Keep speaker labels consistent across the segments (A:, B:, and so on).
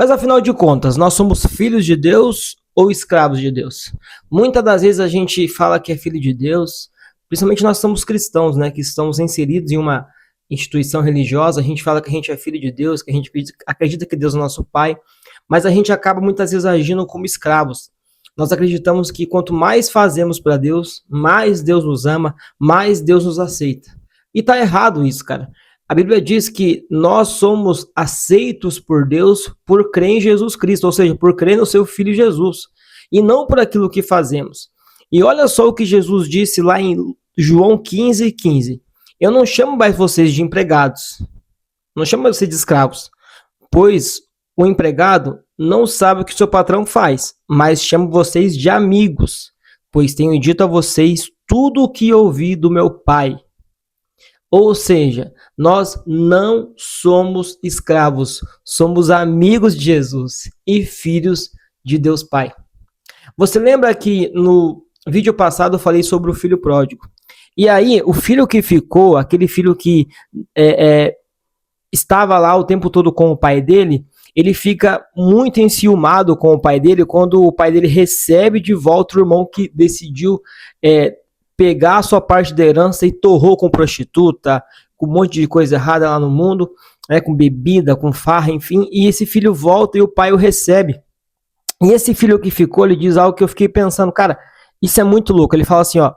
A: Mas afinal de contas, nós somos filhos de Deus ou escravos de Deus? Muitas das vezes a gente fala que é filho de Deus, principalmente nós somos cristãos, né, que estamos inseridos em uma instituição religiosa, a gente fala que a gente é filho de Deus, que a gente acredita que Deus é nosso Pai, mas a gente acaba muitas vezes agindo como escravos. Nós acreditamos que quanto mais fazemos para Deus, mais Deus nos ama, mais Deus nos aceita. E tá errado isso, cara. A Bíblia diz que nós somos aceitos por Deus por crer em Jesus Cristo, ou seja, por crer no seu Filho Jesus, e não por aquilo que fazemos. E olha só o que Jesus disse lá em João 15:15. Eu não chamo mais vocês de empregados, não chamo mais vocês de escravos, pois o empregado não sabe o que seu patrão faz, mas chamo vocês de amigos, pois tenho dito a vocês tudo o que ouvi do meu Pai. Ou seja, nós não somos escravos, somos amigos de Jesus e filhos de Deus Pai. Você lembra que no vídeo passado eu falei sobre o filho pródigo? E aí, o filho que ficou, aquele filho que estava lá o tempo todo com o pai dele, ele fica muito enciumado com o pai dele quando o pai dele recebe de volta o irmão que decidiu pegar a sua parte da herança e torrou com prostituta, com um monte de coisa errada lá no mundo, né, com bebida, com farra, enfim, e esse filho volta e o pai o recebe. E esse filho que ficou, ele diz algo que eu fiquei pensando, cara, isso é muito louco. Ele fala assim, ó,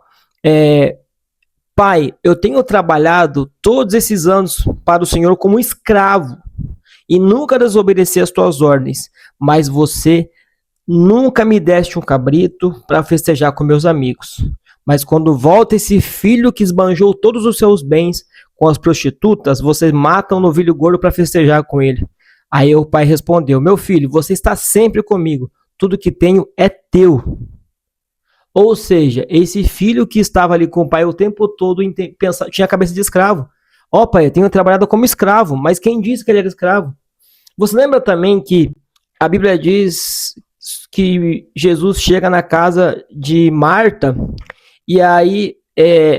A: pai, eu tenho trabalhado todos esses anos para o Senhor como escravo e nunca desobedeci as tuas ordens, mas você nunca me deste um cabrito para festejar com meus amigos. Mas quando volta esse filho que esbanjou todos os seus bens com as prostitutas, vocês matam um novilho gordo para festejar com ele. Aí o pai respondeu, meu filho, você está sempre comigo, tudo que tenho é teu. Ou seja, esse filho que estava ali com o pai o tempo todo tinha a cabeça de escravo. Ó pai, eu tenho trabalhado como escravo, mas quem disse que ele era escravo? Você lembra também que a Bíblia diz que Jesus chega na casa de Marta, e aí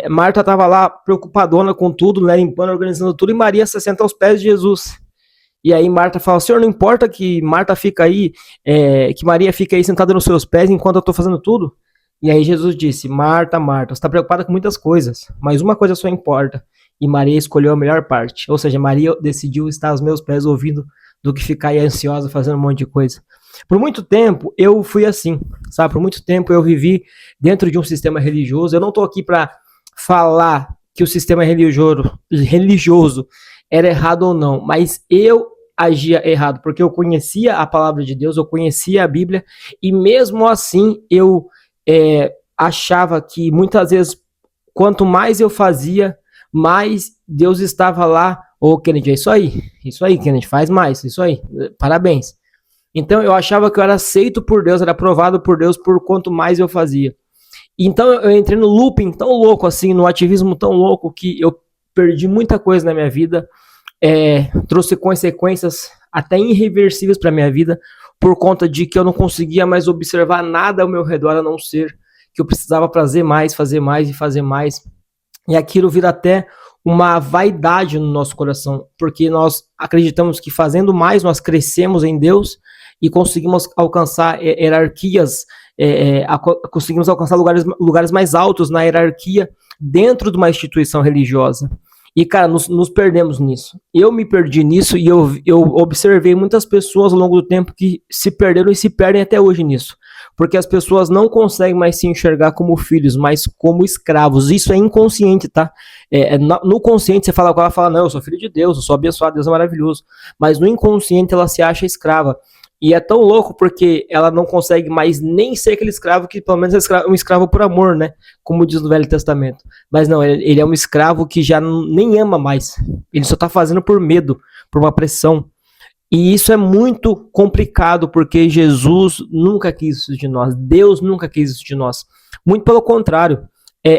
A: Marta estava lá preocupadona com tudo, né, limpando, organizando tudo, e Maria se senta aos pés de Jesus. E aí Marta fala, Senhor, não importa que Marta fica aí, que Maria fica aí sentada nos seus pés enquanto eu estou fazendo tudo? E aí Jesus disse, Marta, Marta, você está preocupada com muitas coisas, mas uma coisa só importa. E Maria escolheu a melhor parte. Ou seja, Maria decidiu estar aos meus pés ouvindo do que ficar aí ansiosa fazendo um monte de coisa. Por muito tempo eu fui assim, sabe? Por muito tempo eu vivi dentro de um sistema religioso. Eu não estou aqui para falar que o sistema religioso era errado ou não, mas eu agia errado, porque eu conhecia a palavra de Deus, eu conhecia a Bíblia, e mesmo assim eu achava que muitas vezes, quanto mais eu fazia, mais Deus estava lá. Ô, Kennedy, é isso aí, Kennedy, faz mais, isso aí, parabéns. Então eu achava que eu era aceito por Deus, era aprovado por Deus por quanto mais eu fazia. Então eu entrei no looping tão louco assim, no ativismo tão louco, que eu perdi muita coisa na minha vida, trouxe consequências até irreversíveis para minha vida, por conta de que eu não conseguia mais observar nada ao meu redor, a não ser que eu precisava fazer mais e fazer mais. E aquilo vira até uma vaidade no nosso coração, porque nós acreditamos que fazendo mais nós crescemos em Deus e conseguimos alcançar hierarquias, conseguimos alcançar lugares mais altos na hierarquia dentro de uma instituição religiosa. E, cara, nos perdemos nisso. Eu me perdi nisso e eu observei muitas pessoas ao longo do tempo que se perderam e se perdem até hoje nisso. Porque as pessoas não conseguem mais se enxergar como filhos, mas como escravos. Isso é inconsciente, tá? No consciente você fala com ela, fala, não, eu sou filho de Deus, eu sou abençoado, Deus é maravilhoso. Mas no inconsciente ela se acha escrava. E é tão louco porque ela não consegue mais nem ser aquele escravo que pelo menos é um escravo por amor, né? Como diz no Velho Testamento. Mas não, ele é um escravo que já nem ama mais. Ele só tá fazendo por medo, por uma pressão. E isso é muito complicado porque Jesus nunca quis isso de nós. Deus nunca quis isso de nós. Muito pelo contrário.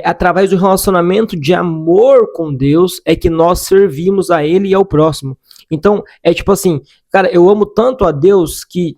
A: Através do relacionamento de amor com Deus é que nós servimos a Ele e ao próximo. Então, é tipo assim, cara, eu amo tanto a Deus que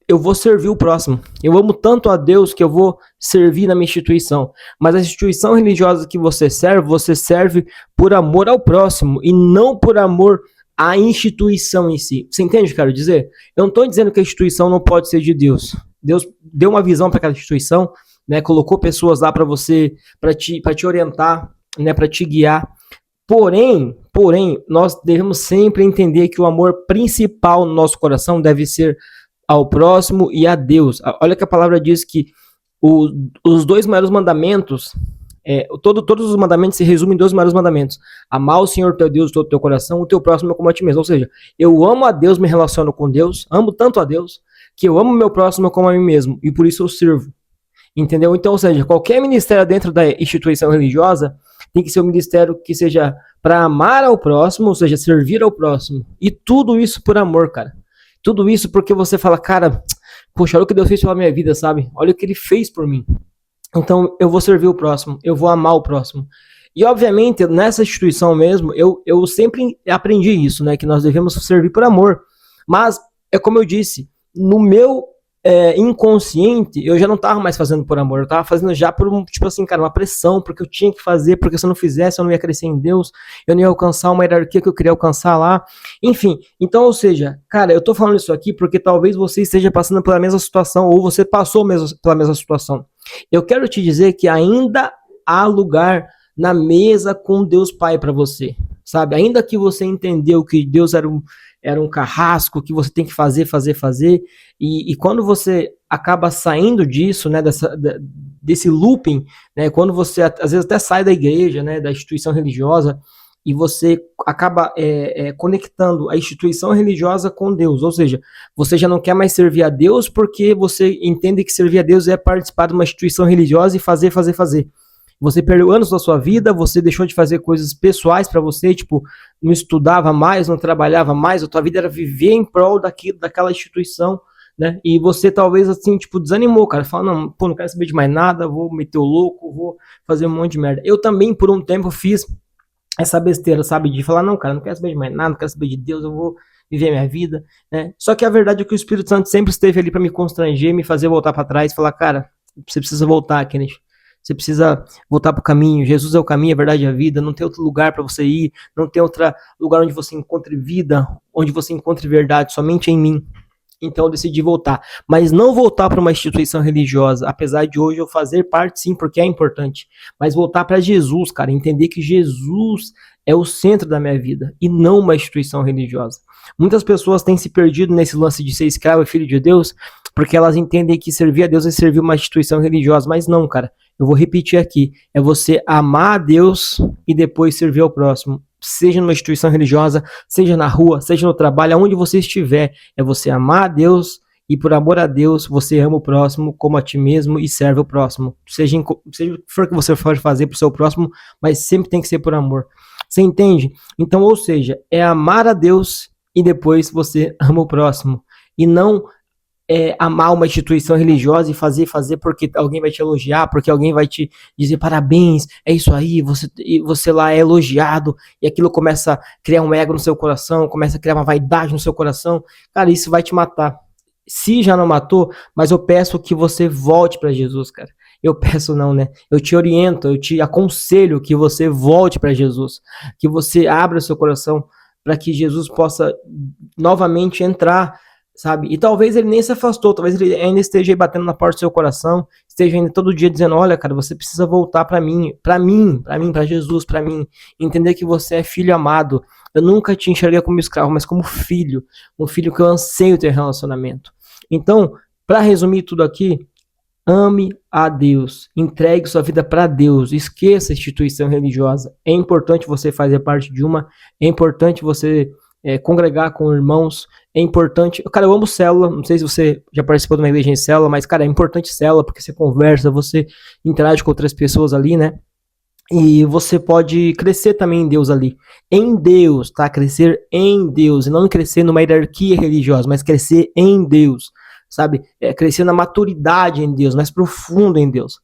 A: eu vou servir o próximo. Eu amo tanto a Deus que eu vou servir na minha instituição. Mas a instituição religiosa que você serve por amor ao próximo e não por amor a instituição em si. Você entende o que eu quero dizer? Eu não estou dizendo que a instituição não pode ser de Deus. Deus deu uma visão para aquela instituição, né? Colocou pessoas lá para você, para te orientar, né? Para te guiar. Porém, nós devemos sempre entender que o amor principal no nosso coração deve ser ao próximo e a Deus. Olha que a palavra diz que os dois maiores mandamentos, todos os mandamentos se resumem em dois maiores mandamentos: amar o Senhor teu Deus de todo o teu coração, o teu próximo como a ti mesmo. Ou seja, eu amo a Deus, me relaciono com Deus, amo tanto a Deus, que eu amo o meu próximo como a mim mesmo, e por isso eu sirvo. Entendeu? Então, ou seja, qualquer ministério dentro da instituição religiosa tem que ser um ministério que seja para amar ao próximo, ou seja, servir ao próximo. E tudo isso por amor, cara. Tudo isso porque você fala, cara, poxa, olha o que Deus fez pela minha vida, sabe? Olha o que Ele fez por mim. Então, eu vou servir o próximo, eu vou amar o próximo. E, obviamente, nessa instituição mesmo, eu sempre aprendi isso, né? Que nós devemos servir por amor. Mas, é como eu disse, no meu inconsciente, eu já não tava mais fazendo por amor, eu tava fazendo já por tipo assim, cara, uma pressão, porque eu tinha que fazer, porque se eu não fizesse, eu não ia crescer em Deus, eu não ia alcançar uma hierarquia que eu queria alcançar lá, enfim. Então, ou seja, cara, eu tô falando isso aqui porque talvez você esteja passando pela mesma situação, ou você passou pela mesma situação. Eu quero te dizer que ainda há lugar na mesa com Deus Pai para você, sabe? Ainda que você entendeu que Deus era um carrasco, que você tem que fazer, e quando você acaba saindo disso, né, desse looping, né, quando você às vezes até sai da igreja, né, da instituição religiosa, e você acaba conectando a instituição religiosa com Deus, ou seja, você já não quer mais servir a Deus porque você entende que servir a Deus é participar de uma instituição religiosa e fazer. Você perdeu anos da sua vida, você deixou de fazer coisas pessoais para você, tipo, não estudava mais, não trabalhava mais, a tua vida era viver em prol daquela instituição, né? E você talvez, assim, tipo, desanimou, cara. Fala, não, pô, não quero saber de mais nada, vou meter o louco, vou fazer um monte de merda. Eu também, por um tempo, fiz essa besteira, sabe? De falar, não, cara, não quero saber de mais nada, não quero saber de Deus, eu vou viver a minha vida, né? Só que a verdade é que o Espírito Santo sempre esteve ali para me constranger, me fazer voltar para trás, falar, cara, você precisa voltar, Kenneth. Você precisa voltar para o caminho. Jesus é o caminho, a verdade e a vida. Não tem outro lugar para você ir. Não tem outro lugar onde você encontre vida, onde você encontre verdade, somente em mim. Então eu decidi voltar. Mas não voltar para uma instituição religiosa, apesar de hoje eu fazer parte sim, porque é importante. Mas voltar para Jesus, cara. Entender que Jesus é o centro da minha vida e não uma instituição religiosa. Muitas pessoas têm se perdido nesse lance de ser escravo e filho de Deus, porque elas entendem que servir a Deus é servir uma instituição religiosa. Mas não, cara. Eu vou repetir aqui, é você amar a Deus e depois servir ao próximo, seja numa instituição religiosa, seja na rua, seja no trabalho, aonde você estiver, é você amar a Deus e por amor a Deus, você ama o próximo como a ti mesmo e serve o próximo, seja o que for que você for fazer pro seu próximo, mas sempre tem que ser por amor, você entende? Então, ou seja, é amar a Deus e depois você ama o próximo, e não amar uma instituição religiosa e fazer porque alguém vai te elogiar, porque alguém vai te dizer parabéns, é isso aí, você lá é elogiado, e aquilo começa a criar um ego no seu coração, começa a criar uma vaidade no seu coração, cara, isso vai te matar. Se já não matou, mas eu peço que você volte para Jesus, cara. Eu peço não, né? Eu te oriento, eu te aconselho que você volte para Jesus, que você abra seu coração para que Jesus possa novamente entrar, sabe? E talvez ele nem se afastou, talvez ele ainda esteja aí batendo na porta do seu coração, esteja ainda todo dia dizendo, olha, cara, você precisa voltar para Jesus, para mim, entender que você é filho amado. Eu nunca te enxerguei como escravo, mas como filho, um filho que eu anseio ter relacionamento. Então, para resumir tudo aqui, ame a Deus, entregue sua vida para Deus, esqueça a instituição religiosa. É importante você fazer parte de uma, é importante você congregar com irmãos, é importante. Cara, eu amo célula, não sei se você já participou de uma igreja em célula, mas, cara, é importante célula, porque você conversa, você interage com outras pessoas ali, né? E você pode crescer também em Deus ali. Em Deus, tá? Crescer em Deus, e não crescer numa hierarquia religiosa, mas crescer em Deus, sabe? Crescer na maturidade em Deus, mais profundo em Deus.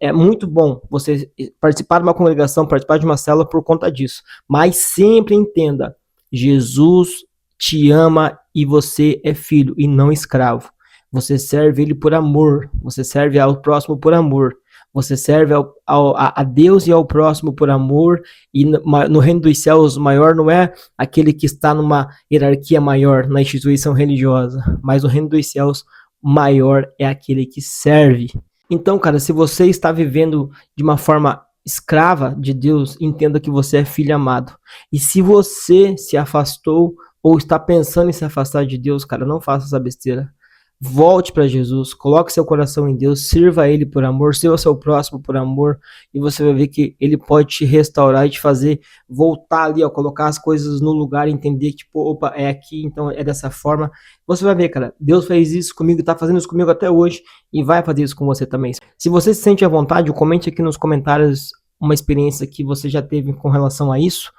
A: É muito bom você participar de uma congregação, participar de uma célula por conta disso. Mas sempre entenda, Jesus te ama e você é filho e não escravo. Você serve ele por amor. Você serve ao próximo por amor. Você serve a Deus e ao próximo por amor, e no reino dos céus o maior não é aquele que está numa hierarquia maior na instituição religiosa, mas no reino dos céus maior é aquele que serve. Então, cara, se você está vivendo de uma forma escrava de Deus, entenda que você é filho amado. E se você se afastou ou está pensando em se afastar de Deus, cara, não faça essa besteira. Volte para Jesus, coloque seu coração em Deus, sirva a Ele por amor, sirva seu próximo por amor, e você vai ver que Ele pode te restaurar e te fazer voltar ali, ó, colocar as coisas no lugar, entender que, tipo, opa, é aqui, então é dessa forma. Você vai ver, cara, Deus fez isso comigo, tá fazendo isso comigo até hoje, e vai fazer isso com você também. Se você se sente à vontade, comente aqui nos comentários uma experiência que você já teve com relação a isso,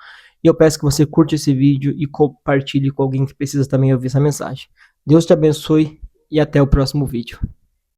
A: e eu peço que você curte esse vídeo e compartilhe com alguém que precisa também ouvir essa mensagem. Deus te abençoe e até o próximo vídeo.